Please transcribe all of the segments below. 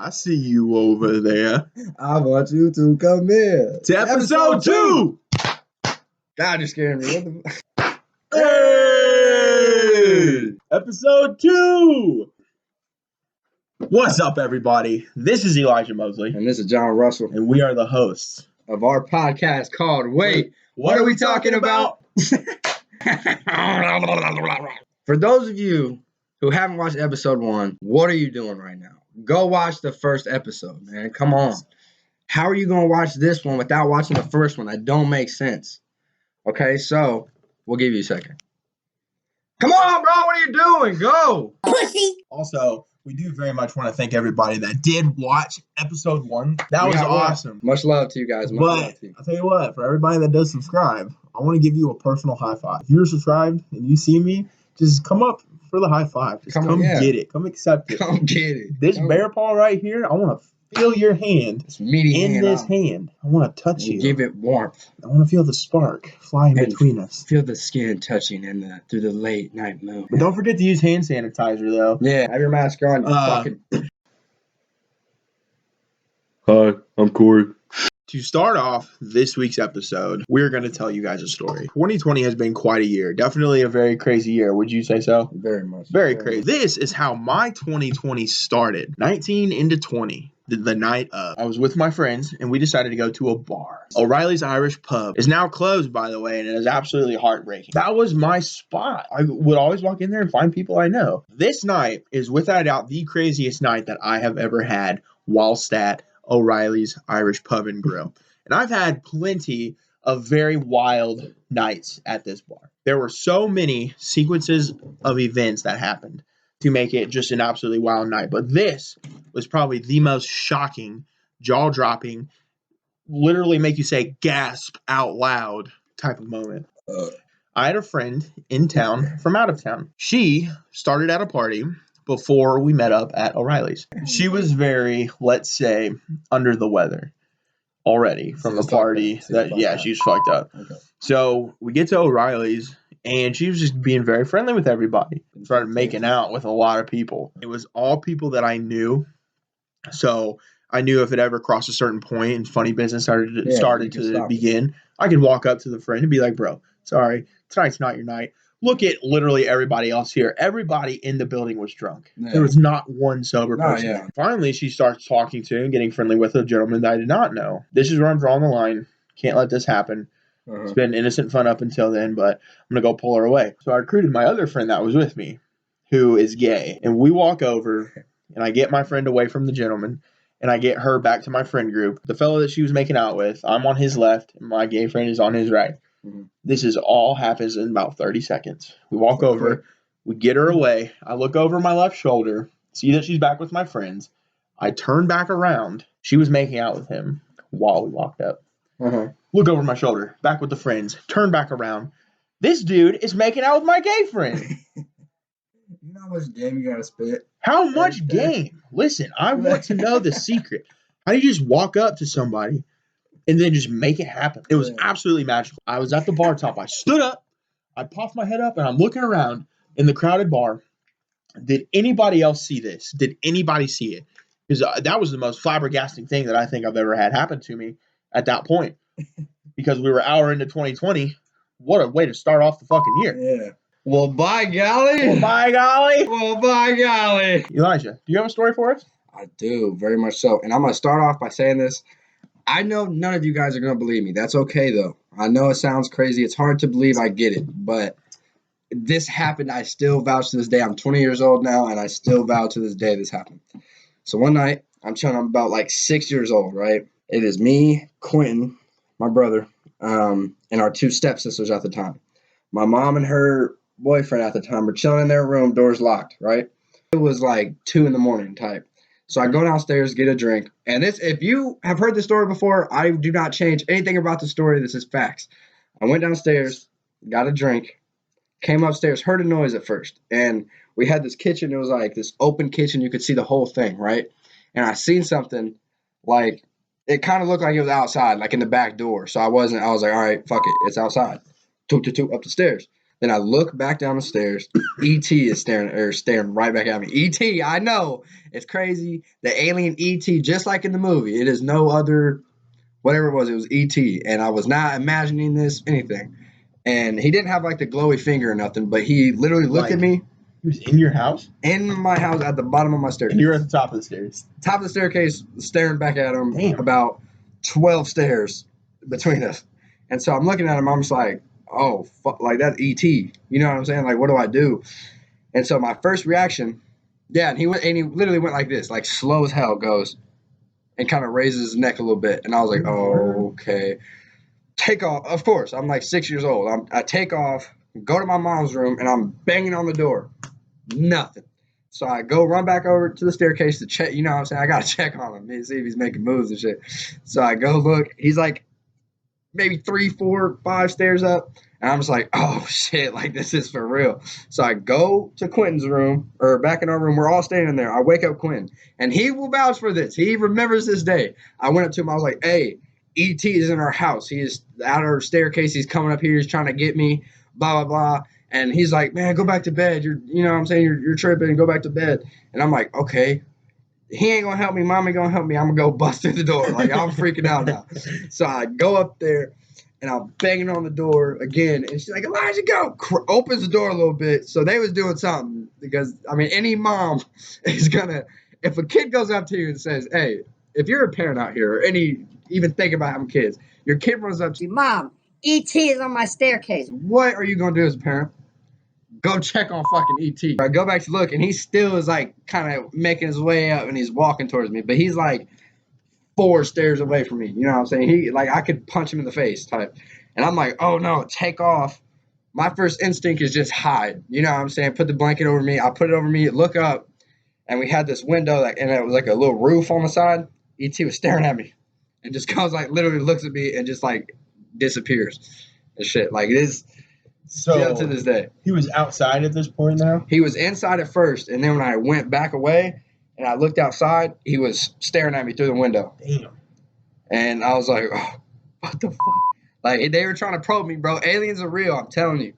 I see you over there. I want you to come in. To episode 2. God, you're scaring me. What the... Hey! Episode 2. What's up, everybody? This is Elijah Mosley. And this is John Russell. And we are the hosts of our podcast called Wait, what are we talking about? For those of you who haven't watched episode 1, what are you doing right now? Go watch the first episode, man. Come on. How are you going to watch this one without watching the first one? That don't make sense. Okay, so we'll give you a second. Come on, bro. What are you doing? Go. Pussy. Also, we do very much want to thank everybody that did watch episode 1. That was awesome. Much love to you guys. Much love to you. I'll tell you what, for everybody that does subscribe, I want to give you a personal high five. If you're subscribed and you see me, just come up for the high five. Just come get it. Come accept it. Come get it. This bear paw right here, I want to feel your hand in this hand. I want to touch you. Give it warmth. I want to feel the spark flying between us. Feel the skin touching through the late night moon. But don't forget to use hand sanitizer, though. Yeah, have your mask on. Hi, I'm Corey. To start off this week's episode, we're going to tell you guys a story. 2020 has been quite a year. Definitely a very crazy year. Would you say so? Very much. Very crazy. This is how my 2020 started. 19 into 20. The night of. I was with my friends, and we decided to go to a bar. O'Reilly's Irish Pub is now closed, by the way, and it is absolutely heartbreaking. That was my spot. I would always walk in there and find people I know. This night is without a doubt the craziest night that I have ever had whilst at O'Reilly's Irish Pub and Grill. And I've had plenty of very wild nights at this bar. There were so many sequences of events that happened to make it just an absolutely wild night. But this was probably the most shocking, jaw-dropping, literally make you say gasp out loud type of moment. I had a friend in town from out of town. She started at a party before we met up at O'Reilly's. She was very, let's say, under the weather already from the party. She was fucked up. Okay. So we get to O'Reilly's, and she was just being very friendly with everybody. Started making out with a lot of people. It was all people that I knew. So I knew if it ever crossed a certain point and funny business started to begin, I could walk up to the friend and be like, bro, sorry, tonight's not your night. Look at literally everybody else here. Everybody in the building was drunk. Yeah. There was not one sober person. Yeah. Finally, she starts talking to and getting friendly with a gentleman that I did not know. This is where I'm drawing the line. Can't let this happen. It's been innocent fun up until then, but I'm going to go pull her away. So I recruited my other friend that was with me, who is gay. And we walk over, and I get my friend away from the gentleman, and I get her back to my friend group. The fellow that she was making out with, I'm on his left, and my gay friend is on his right. Mm-hmm. This is all happens in about 30 seconds. We walk over, we get her away. I look over my left shoulder, see that she's back with my friends. I turn back around. She was making out with him while we walked up. Look over my shoulder, back with the friends, turn back around. This dude is making out with my gay friend. You know how much game you gotta spit? How much game? Listen, I want to know the secret. How do you just walk up to somebody and then just make it happen? It was absolutely magical. I was at the bar top. I stood up, I puffed my head up, and I'm looking around in the crowded bar. Did anybody else see this? Did anybody see it? Because that was the most flabbergasting thing that I think I've ever had happen to me at that point. Because we were an hour into 2020. What a way to start off the fucking year. Yeah. Well, by golly. Elijah, do you have a story for us? I do, very much so. And I'm going to start off by saying this. I know none of you guys are going to believe me. That's okay, though. I know it sounds crazy. It's hard to believe. I get it. But this happened. I still vouch to this day. I'm 20 years old now, and I still vow to this day this happened. So one night, I'm about like 6 years old, right? It is me, Quentin, my brother, and our 2 stepsisters at the time. My mom and her boyfriend at the time were chilling in their room, doors locked, right? It was like 2 a.m. type. So I go downstairs, get a drink. And this, if you have heard the story before, I do not change anything about the story. This is facts. I went downstairs, got a drink, came upstairs, heard a noise at first. And we had this kitchen. It was like this open kitchen. You could see the whole thing, right? And I seen something like, it kind of looked like it was outside, like in the back door. So I was like, all right, fuck it. It's outside. Toot, up the stairs. Then I look back down the stairs. E.T. is staring right back at me. E.T. I know it's crazy. The alien E.T. just like in the movie. It is no other, whatever it was. It was E.T. And I was not imagining this anything. And he didn't have like the glowy finger or nothing, but he literally looked at me. He was in your house? In my house at the bottom of my stairs. And you were at the top of the stairs. Top of the staircase, staring back at him. Damn. About 12 stairs between us. And so I'm looking at him. I'm just like, oh, fuck, like that's E.T. You know what I'm saying? Like, what do I do? And so my first reaction, yeah, and he literally went like this, like slow as hell, goes and kind of raises his neck a little bit. And I was like, oh, okay. Take off. Of course, I'm like 6 years old. I take off, go to my mom's room, and I'm banging on the door. Nothing. So I go run back over to the staircase to check. You know what I'm saying? I got to check on him, see if he's making moves and shit. So I go look. He's like maybe 3, 4, 5 stairs up. And I'm just like, oh, shit, like this is for real. So I go to Quentin's room, or back in our room. We're all standing there. I wake up Quentin. And he will vouch for this. He remembers this day. I went up to him. I was like, hey, E.T. is in our house. He is out our staircase. He's coming up here. He's trying to get me, blah, blah, blah. And he's like, man, go back to bed. You know what I'm saying? You're tripping. Go back to bed. And I'm like, okay. He ain't going to help me. Mom ain't going to help me. I'm going to go bust through the door. Like, I'm freaking out now. So I go up there, and I'm banging on the door again. And she's like, Elijah, go. Opens the door a little bit. So they was doing something. Because, I mean, any mom is going to, if a kid goes up to you and says, hey, if you're a parent out here, or even think about having kids, your kid runs up to you, Mom, E.T. is on my staircase. What are you going to do as a parent? Go check on fucking E.T. I go back to look, and he still is like kind of making his way up, and he's walking towards me, but he's like 4 stairs away from me. You know what I'm saying? He like I could punch him in the face type. And I'm like, oh no, take off. My first instinct is just hide. You know what I'm saying? Put the blanket over me. I put it over me, look up, and we had this window, and it was like a little roof on the side. E.T. was staring at me and just comes like literally looks at me and just like disappears and shit. Like it is still to this day. He was outside at this point now? He was inside at first, and then when I went back away and I looked outside, he was staring at me through the window. Damn. And I was like, oh, what the fuck? Like they were trying to probe me, bro. Aliens are real, I'm telling you.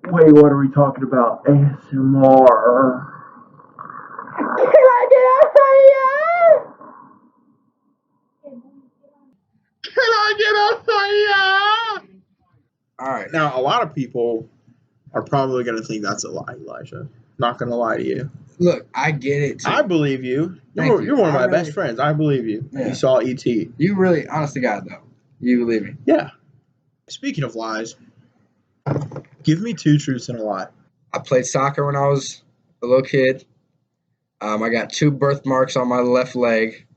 Wait, what are we talking about? ASMR. Can I get on fire? All right. Now, a lot of people are probably going to think that's a lie, Elijah. Not going to lie to you. Look, I get it, too. I believe you. You're one of my best friends. I believe you. Yeah. You saw E.T. You really, honest to God, though, you believe me. Yeah. Speaking of lies, give me 2 truths and a lie. I played soccer when I was a little kid. I got 2 birthmarks on my left leg.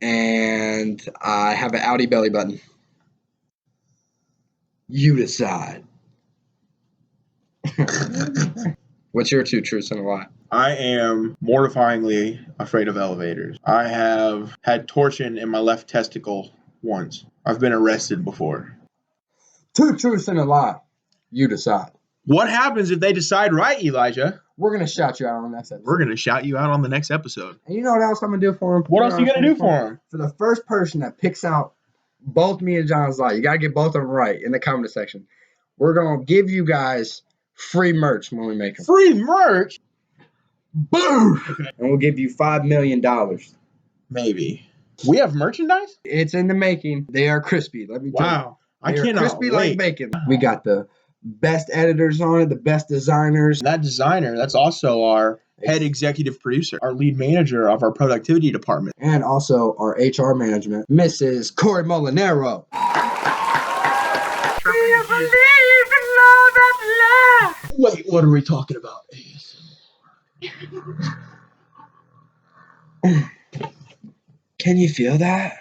And I have an outie belly button. You decide. What's your 2 truths and a lie? I am mortifyingly afraid of elevators. I have had torsion in my left testicle once. I've been arrested before. 2 truths and a lie. You decide. What happens if they decide right, Elijah? We're going to shout you out on the next episode. We're going to shout you out on the next episode. And you know what else I'm going to do for him? What else are you going to do for him? For the first person that picks out both me and John's lie, you got to get both of them right in the comment section. We're going to give you guys free merch when we make them. Free merch? Boom! Okay. And we'll give you $5 million. Maybe. We have merchandise? It's in the making. They are crispy. Let me tell you. Wow. I cannot crispy wait. Like bacon. We got the best editors on it, the best designers. That designer, that's also our head executive producer, our lead manager of our productivity department. And also our HR management, Mrs. Corey Molinero. Do you believe in love and love? Wait, what are we talking about? Can you feel that?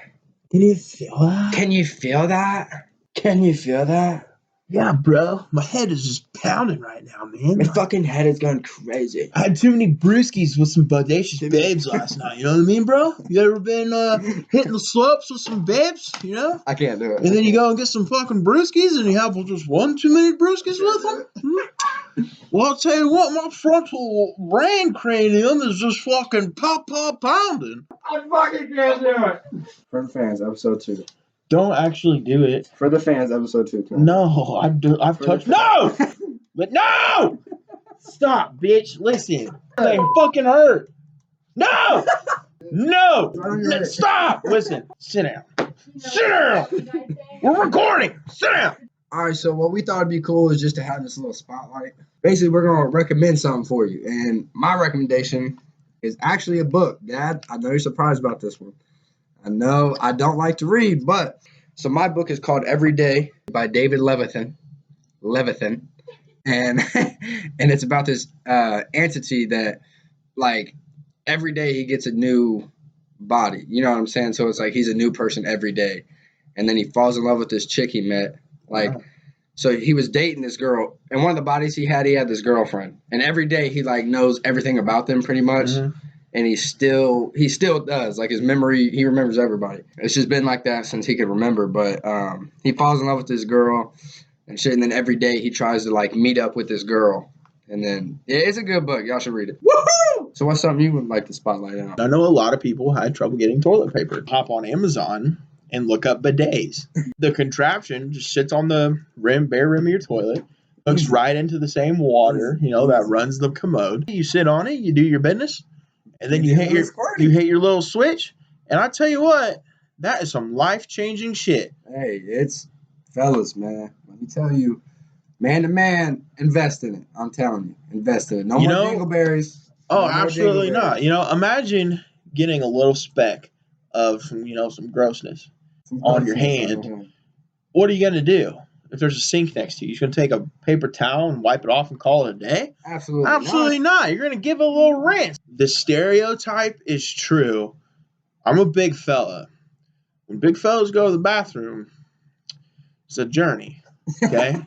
Can you feel that? Can you feel that? Can you feel that? Yeah, bro. My head is just pounding right now, man. My fucking head is going crazy. I had too many brewskis with some bodacious babes last night. You know what I mean, bro? You ever been hitting the slopes with some babes, you know? I can't do it. And then you go and get some fucking brewskis and you have just one too many brewskis with them? Well, I'll tell you what, my frontal brain cranium is just fucking pounding. I fucking can't do it. For the fans, episode 2. Don't actually do it. For the fans, episode 2. No, I've touched. No! But no! Stop, bitch. Listen. They fucking hurt. No! No! Stop! Listen. Sit down. Sit down! We're recording. Sit down. All right, so what we thought would be cool is just to have this little spotlight. Basically, we're going to recommend something for you. And my recommendation is actually a book. Dad, I know you're surprised about this one. I know I don't like to read, but so my book is called Every Day by David Levithan. And and it's about this entity that, like, every day he gets a new body. You know what I'm saying? So it's like he's a new person every day. And then he falls in love with this chick he met. Like, so he was dating this girl, and one of the bodies he had this girlfriend. And every day he, like, knows everything about them pretty much. Mm-hmm. And he still does. Like, his memory, he remembers everybody. It's just been like that since he could remember. But he falls in love with this girl and shit. And then every day he tries to, like, meet up with this girl. And then, yeah, it's a good book. Y'all should read it. Woohoo! So what's something you would like to spotlight on? I know a lot of people had trouble getting toilet paper. Hop on Amazon and look up bidets. The contraption just sits on the bare rim of your toilet, hooks right into the same water, that runs the commode. You sit on it, you do your business, and then you hit your little switch. And I tell you what, that is some life-changing shit. Hey, fellas, man. Let me tell you, man to man, invest in it. I'm telling you, invest in it. No more dingleberries. Oh, absolutely not. Imagine getting a little speck of some grossness on your hand. What are you going to do? If there's a sink next to you, you're going to take a paper towel and wipe it off and call it a day? Absolutely not. You're going to give it a little rinse. The stereotype is true. I'm a big fella. When big fellas go to the bathroom, it's a journey. Okay?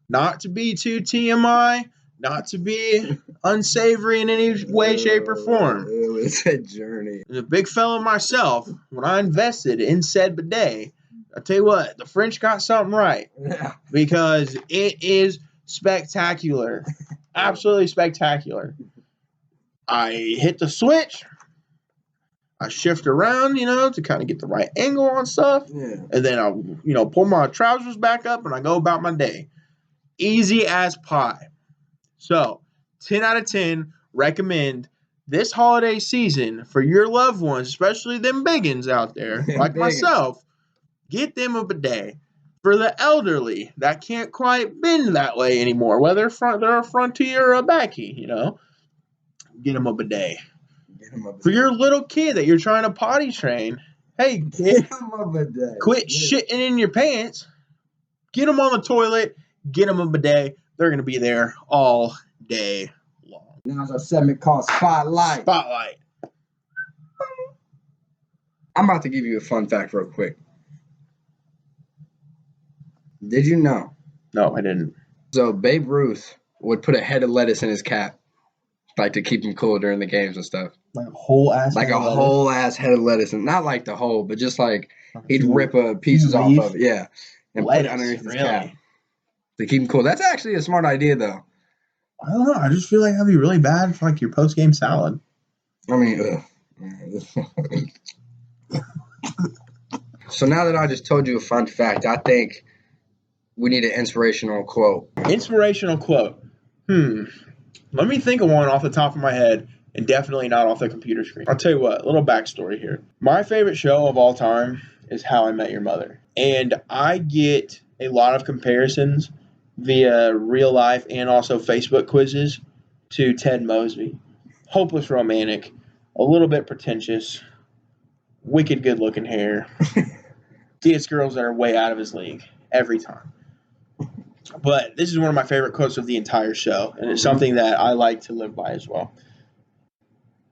Not to be too TMI, not to be unsavory in any way, shape, or form. It's a journey. As a big fella myself, when I invested in said bidet, I tell you what, the French got something right. Yeah. Because it is spectacular. Absolutely spectacular. I hit the switch. I shift around, to kind of get the right angle on stuff. Yeah. And then I, pull my trousers back up and I go about my day. Easy as pie. So, 10 out of 10, recommend this holiday season for your loved ones, especially them biggins out there, like myself, get them a bidet. For the elderly that can't quite bend that way anymore, whether they're a fronty or a backy, get them a bidet. For your little kid that you're trying to potty train, hey, kid, quit shitting in your pants. Get them on the toilet. Get them a bidet. They're going to be there all day long. Now it's a segment called Spotlight. I'm about to give you a fun fact real quick. Did you know? No, I didn't. So Babe Ruth would put a head of lettuce in his cap, like to keep him cool during the games and stuff. Like a whole ass head of lettuce. And not like the whole, but just like he'd rip pieces off of it. Yeah. And put it underneath his cap. To keep him cool. That's actually a smart idea, though. I don't know. I just feel like that'd be really bad for, like, your post-game salad. I mean, So now that I just told you a fun fact, I think we need an inspirational quote. Inspirational quote. Let me think of one off the top of my head, and definitely not off the computer screen. I'll tell you what, a little backstory here. My favorite show of all time is How I Met Your Mother. And I get a lot of comparisons via real life and also Facebook quizzes to Ted Mosby. Hopeless romantic, a little bit pretentious, wicked good looking hair. Gets girls that are way out of his league every time. But this is one of my favorite quotes of the entire show, and it's something that I like to live by as well.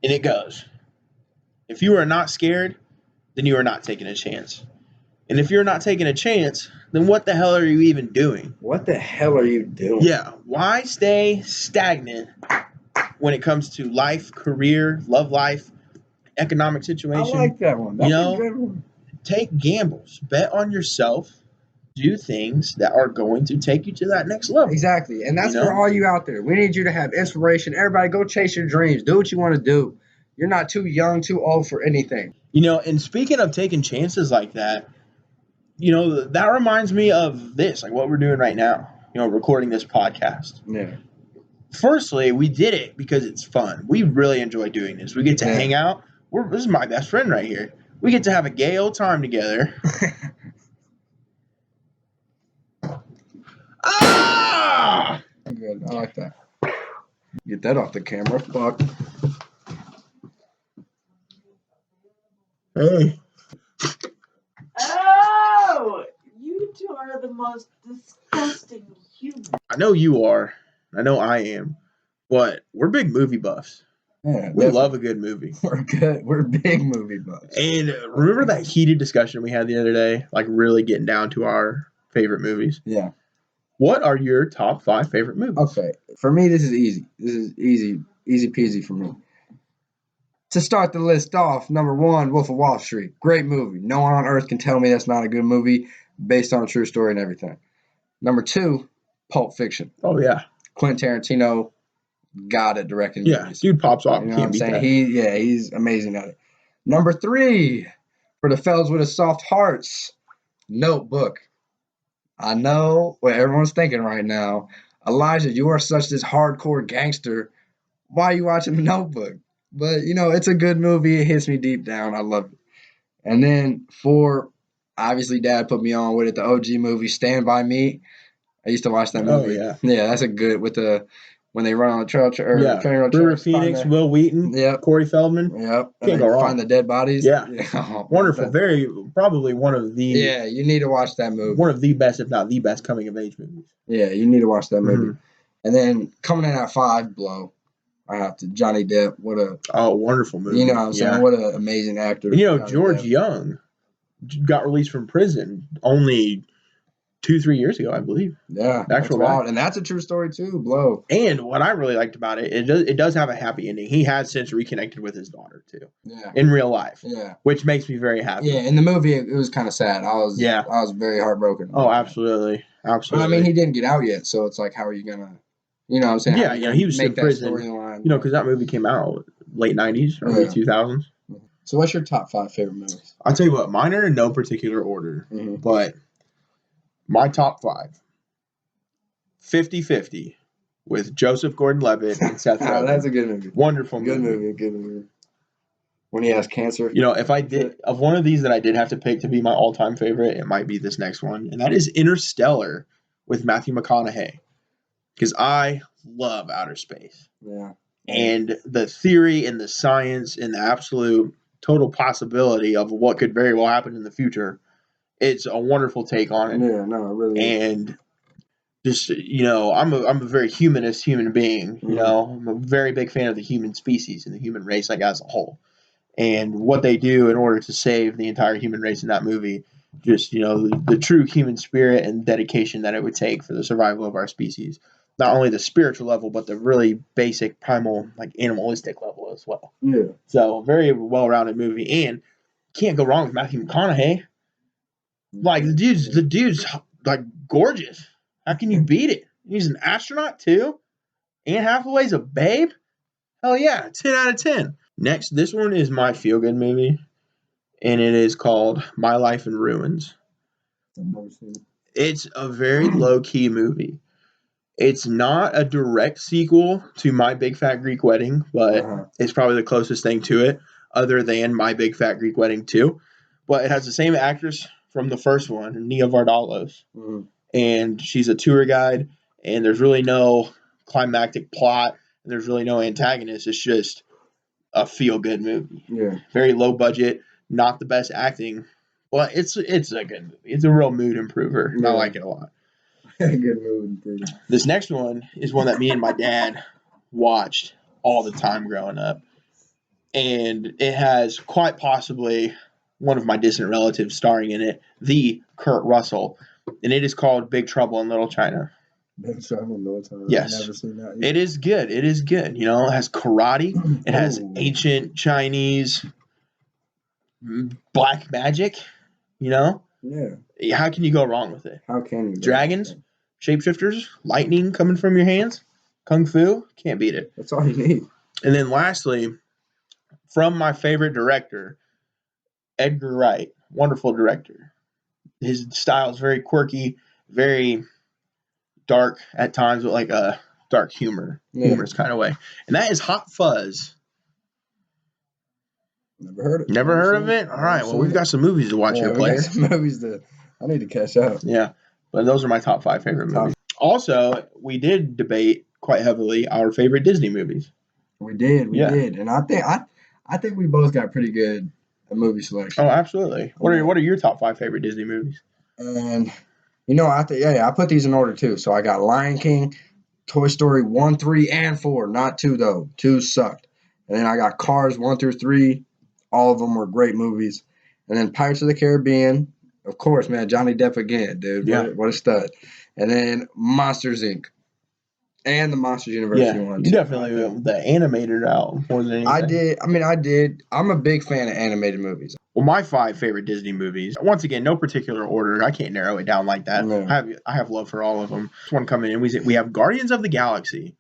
And it goes, if you are not scared, then you are not taking a chance. And if you're not taking a chance, then what the hell are you even doing? What the hell are you doing? Yeah, why stay stagnant when it comes to life, career, love life, economic situation? I like that one. That's a good one. Take gambles. Bet on yourself. Do things that are going to take you to that next level. Exactly. And that's for all you out there. We need you to have inspiration. Everybody go chase your dreams. Do what you want to do. You're not too young, too old for anything. And speaking of taking chances like that, that reminds me of this, like what we're doing right now. recording this podcast. Yeah. Firstly, we did it because it's fun. We really enjoy doing this. We get to hang out. This is my best friend right here. We get to have a gay old time together. Ah! Good. I like that. Get that off the camera. Fuck. Hey. Oh! You two are the most disgusting humans. I know you are. I know I am. But we're big movie buffs. Yeah, We love a good movie. We're good. We're big movie buffs. And remember that heated discussion we had the other day? Like really getting down to our favorite movies? Yeah. What are your top 5 favorite movies? Okay. For me, this is easy. This is easy peasy for me. To start the list off, number 1, Wolf of Wall Street. Great movie. No one on earth can tell me that's not a good movie based on a true story and everything. Number 2, Pulp Fiction. Oh, yeah. Quentin Tarantino got it directing movies. Dude pops off. You know what Can't I'm beat saying? that. He's amazing at it. Number 3, for the fellas with the soft hearts, Notebook. I know what everyone's thinking right now. Elijah, you are such this hardcore gangster. Why are you watching The Notebook? But, it's a good movie. It hits me deep down. I love it. And then 4, obviously Dad put me on with it, the OG movie, Stand By Me. I used to watch that movie. Oh, yeah. Yeah, that's a good, when they run on the train road. River Phoenix, Will Wheaton, Corey Feldman. Yep. Can't And go they wrong. find the dead bodies. Yeah. Oh, Wonderful. Probably one of the you need to watch that movie. one of the best, if not the best, coming of age movies. Yeah, you need to watch that movie. Mhm. And then coming in at 5, Blow. I have to. Johnny Depp, Wonderful movie. you know what I'm saying? Yeah. What an amazing actor. And, Johnny George Depp. Young got released from prison only 2-3 years ago, I believe. Yeah, Actual that's wild. guy. And that's a true story too, Blow. And what I really liked about it, it does have a happy ending. He has since reconnected with his daughter too, Yeah. in real life, Yeah. which makes me very happy. Yeah, in the movie it was kind of sad. I was very heartbroken. Oh, absolutely. But Absolutely. I mean, he didn't get out yet, so it's like, how are you gonna, you know what I'm saying? Yeah, How are you yeah, gonna he was make in that prison, storyline. because that movie came out late 90s, early Yeah. 2000s. So what's your top 5 favorite movies? I'll tell you what, mine are in no particular order, but my top 5, 50-50 with Joseph Gordon-Levitt and Seth Rogen. That's a good movie. Wonderful Good movie. Good movie. When he has cancer. If I did, of one of these that I did have to pick to be my all-time favorite, it might be this next one, and that is Interstellar with Matthew McConaughey, because I love outer space. Yeah. And the theory and the science and the absolute total possibility of what could very well happen in the future, it's a wonderful take on it. Yeah, no, it really is. And just, I'm a very humanist human being. I'm a very big fan of the human species and the human race, like, as a whole. And what they do in order to save the entire human race in that movie, just, the true human spirit and dedication that it would take for the survival of our species. Not only the spiritual level, but the really basic, primal, like, animalistic level as well. Yeah. So, very well-rounded movie. And can't go wrong with Matthew McConaughey. Like, the dude's like, gorgeous. How can you beat it? He's an astronaut, too. Anne Hathaway's a babe. Hell yeah, 10 out of 10. Next, this one is my feel-good movie, and it is called My Life in Ruins. I've never seen it. It's a very low-key movie. It's not a direct sequel to My Big Fat Greek Wedding, but it's probably the closest thing to it, other than My Big Fat Greek Wedding 2. But it has the same actress from the first one, Nia Vardalos. And she's a tour guide, and there's really no climactic plot, and there's really no antagonist. It's just a feel-good movie. Yeah. Very low budget, not the best acting, but it's a good movie. It's a real mood improver. Yeah. I like it a lot. Good movie. This next one is one that me and my dad watched all the time growing up. And it has quite possibly one of my distant relatives starring in it, the Kurt Russell. And it is called Big Trouble in Little China. Big Trouble in Little China. Yes. I've never seen that either. It is good. It is good. It has karate. It has ancient Chinese black magic. Yeah. How can you go wrong with it? How can you? Dragons, shapeshifters, lightning coming from your hands, kung fu, can't beat it. That's all you need. And then lastly, from my favorite director, Edgar Wright, wonderful director. His style is very quirky, very dark at times with like a dark humorous kind of way. And that is Hot Fuzz. Never heard it. Never heard of it? All right. Well, we've got some movies to watch here, player. We got some movies I need to catch up. Yeah. But those are my top 5 favorite movies. Also, we did debate quite heavily our favorite Disney movies. We did. And I think we both got pretty good movie selection. Oh, absolutely. What are your top 5 favorite Disney movies? And I put these in order too. So I got Lion King, Toy Story 1, 3, and 4. Not 2 though. 2 sucked. And then I got Cars 1 through 3. All of them were great movies. And then Pirates of the Caribbean, of course, man. Johnny Depp again, dude. Yeah. What a stud. And then Monsters Inc. And the Monsters University one. You definitely went the animated route more than anything. I did. I'm a big fan of animated movies. Well, my 5 favorite Disney movies, once again, no particular order. I can't narrow it down like that. No. I have love for all of them. This one coming in, we have Guardians of the Galaxy.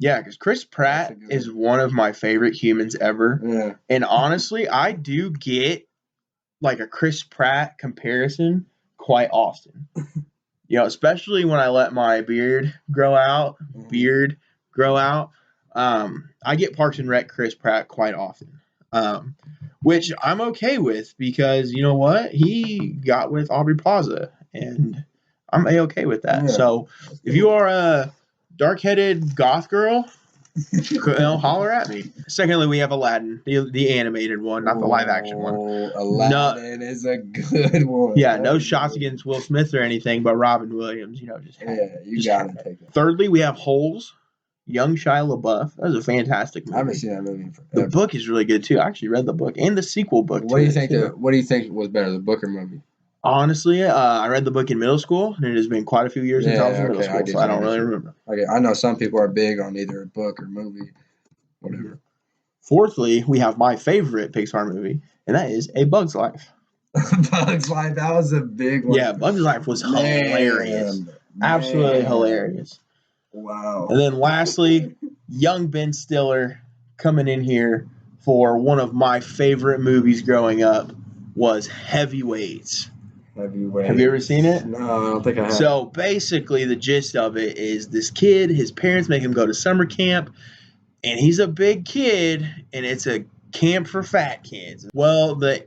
Yeah, because Chris Pratt is one of my favorite humans ever. Yeah. And honestly, I do get like a Chris Pratt comparison quite often. Especially when I let my beard grow out. I get Parks and Rec Chris Pratt quite often. Which I'm okay with because you know what? He got with Aubrey Plaza and I'm A-okay with that. Yeah, so if you are a dark-headed goth girl, holler at me. Secondly, we have Aladdin, the animated one, not the live-action one. Aladdin is a good one. Yeah, no shots against Will Smith or anything, but Robin Williams, just gotta take it. Thirdly, we have Holes, young Shia LaBeouf. That was a fantastic movie. I haven't seen that movie in forever. The book is really good too. I actually read the book and the sequel book. What do you think was better, the book or movie? Honestly, I read the book in middle school, and it has been quite a few years since I was in middle school, so I don't really remember. Okay, I know some people are big on either a book or movie, whatever. Fourthly, we have my favorite Pixar movie, and that is A Bug's Life. Bug's Life, that was a big one. Yeah, Bug's Life was hilarious. Absolutely hilarious. Wow. And then lastly, young Ben Stiller coming in here for one of my favorite movies growing up was Heavyweights. Have you ever seen it? No, I don't think I have. So basically the gist of it is this kid, his parents make him go to summer camp, and he's a big kid, and it's a camp for fat kids. Well, the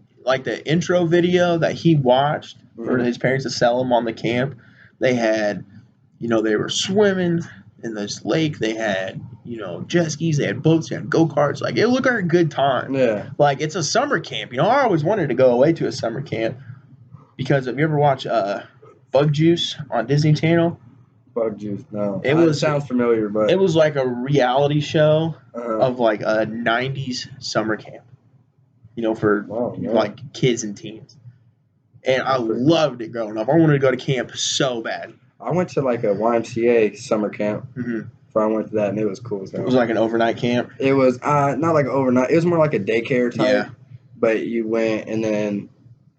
intro video that he watched for his parents to sell him on the camp, they had, they were swimming in this lake, they had, jet skis, they had boats, they had go-karts. Like, it looked like a good time. Yeah. Like, it's a summer camp. I always wanted to go away to a summer camp. Because have you ever watched Bug Juice on Disney Channel? Bug Juice, no. It sounds familiar, but it was like a reality show of like a 90s summer camp. For like kids and teens. And I loved it growing up. I wanted to go to camp so bad. I went to like a YMCA summer camp. Mm-hmm. So I went to that, and it was cool. It was like an overnight camp? It was not like an overnight. It was more like a daycare type. Yeah. But you went, and then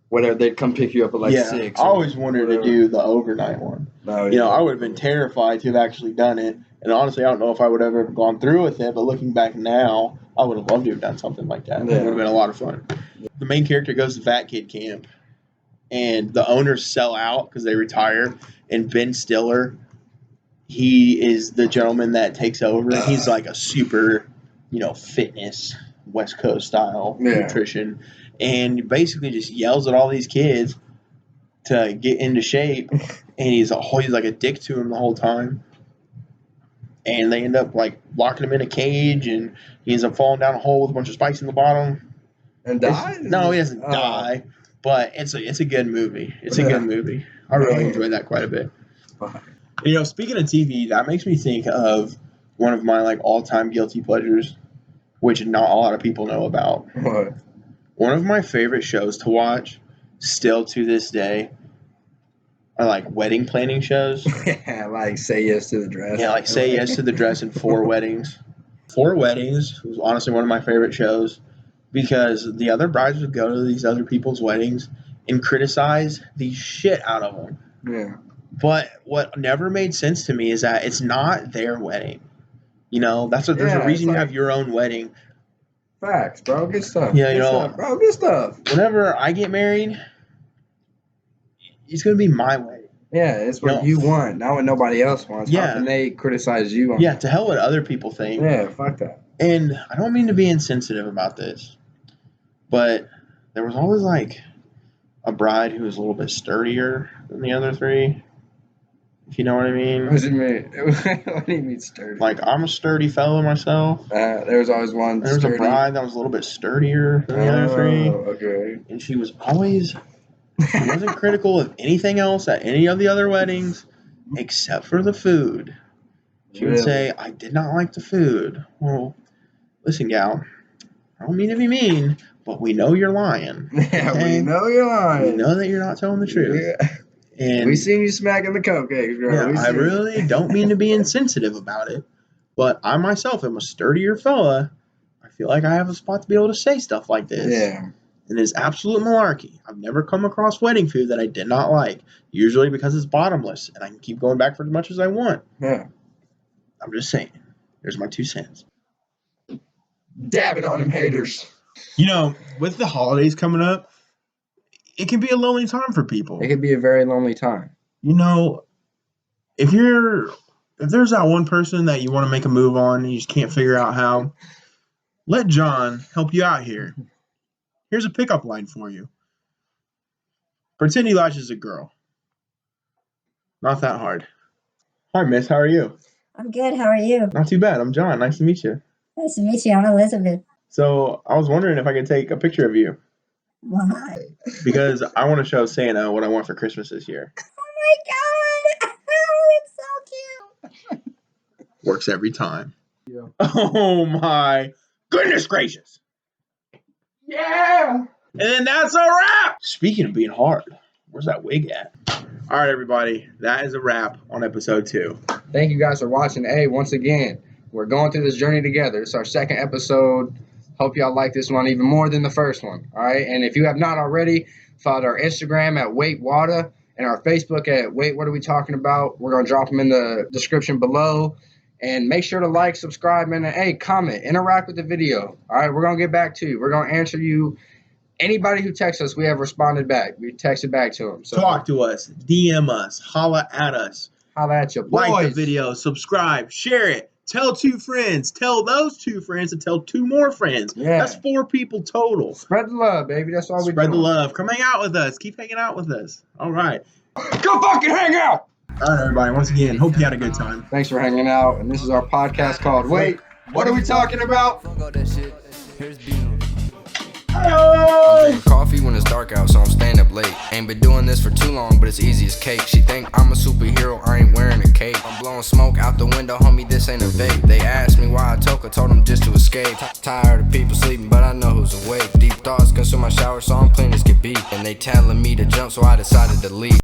whatever, they'd come pick you up at like 6. I always wanted to do the overnight one. I would have been terrified to have actually done it. And honestly, I don't know if I would have ever gone through with it, but looking back now, I would have loved to have done something like that. Yeah. It would have been a lot of fun. The main character goes to fat kid camp, and the owners sell out because they retire. And Ben Stiller, he is the gentleman that takes over. He's like a super, fitness, West Coast style nutrition. And basically just yells at all these kids to get into shape. And he's like a dick to him the whole time. And they end up like locking him in a cage, and he ends up falling down a hole with a bunch of spikes in the bottom. And dies? No, he doesn't die. But it's a good movie. It's a good movie. I really enjoyed that quite a bit. Speaking of TV, that makes me think of one of my like all-time guilty pleasures, which not a lot of people know about. What? One of my favorite shows to watch, still to this day, are like wedding planning shows. Yeah, like Say Yes to the Dress. Yeah, like Say Yes to the Dress and 4 Weddings. 4 Weddings was honestly one of my favorite shows because the other brides would go to these other people's weddings and criticize the shit out of them. Yeah. But what never made sense to me is that it's not their wedding. There's a reason you have your own wedding. Facts, bro. Good stuff. Yeah, good stuff. Whenever I get married, it's going to be my wedding. Yeah, it's what you want, not what nobody else wants. Yeah. How can they criticize you on Yeah, to hell what other people think. Yeah, fuck that. And I don't mean to be insensitive about this, but there was always like a bride who was a little bit sturdier than the other three. If you know what I mean. What does it mean? What do you mean sturdy? Like, I'm a sturdy fellow myself. There was always one There was a bride that was a little bit sturdier than the other three. Okay. And she was always, she wasn't critical of anything else at any of the other weddings except for the food. She would say, I did not like the food. Well, listen, gal, I don't mean to be mean, but we know you're lying. Yeah, okay? we know you're lying. We know that you're not telling the truth. Yeah. And We seen you smacking the cupcakes, girl. yeah, I really don't mean to be insensitive about it, but I myself am a sturdier fella. I feel like I have a spot to be able to say stuff like this. Yeah. And it's absolute malarkey. I've never come across wedding food that I did not like, usually because it's bottomless, and I can keep going back for as much as I want. Yeah. I'm just saying. There's my 2 cents. Dab it on them haters. You know, with the holidays coming up, it can be a lonely time for people. It could be a very lonely time. You know, if there's that one person that you want to make a move on and you just can't figure out how, let John help you out here. Here's a pickup line for you. Pretend Elijah's is a girl. Not that hard. Hi, miss. How are you? I'm good. How are you? Not too bad. I'm John. Nice to meet you. Nice to meet you. I'm Elizabeth. So I was wondering if I could take a picture of you Why? because I want to show Santa what I want for Christmas this year. Oh my god! Oh, it's so cute. Works every time. Yeah. Oh my goodness gracious. Yeah. And that's a wrap. Speaking of being hard, where's that wig at? All right, everybody. That is a wrap on episode 2. Thank you guys for watching. Hey, once again, we're going through this journey together. It's our 2nd episode. Hope y'all like this one even more than the first one. All right. And if you have not already, follow our Instagram at WaitWAWTA and our Facebook at Wait, What Are We Talking About? We're going to drop them in the description below. And make sure to like, subscribe, and hey, comment, interact with the video. All right. We're going to get back to you. We're going to answer you. Anybody who texts us, we have responded back. We texted back to them. So talk to us, DM us, holla at us. Holla at you, boys. Like the video, subscribe, share it. Tell 2 friends. Tell those 2 friends and tell 2 more friends. Yeah. That's 4 people total. Spread the love, baby. That's all we do. Spread the love. Come hang out with us. Keep hanging out with us. All right. Go fucking hang out. All right, everybody. Once again, hope you had a good time. Thanks for hanging out. And this is our podcast called Wait, What Are We Talking About? I'm drinking coffee when it's dark out, so I'm staying up late. Ain't been doing this for too long, but it's easy as cake. She think I'm a superhero, I ain't wearing a cape. I'm blowing smoke out the window, homie, this ain't a vape. They asked me why I told them just to escape. Tired of people sleeping, but I know who's awake. Deep thoughts consume my shower, so I'm clean as can be. And they telling me to jump, so I decided to leave.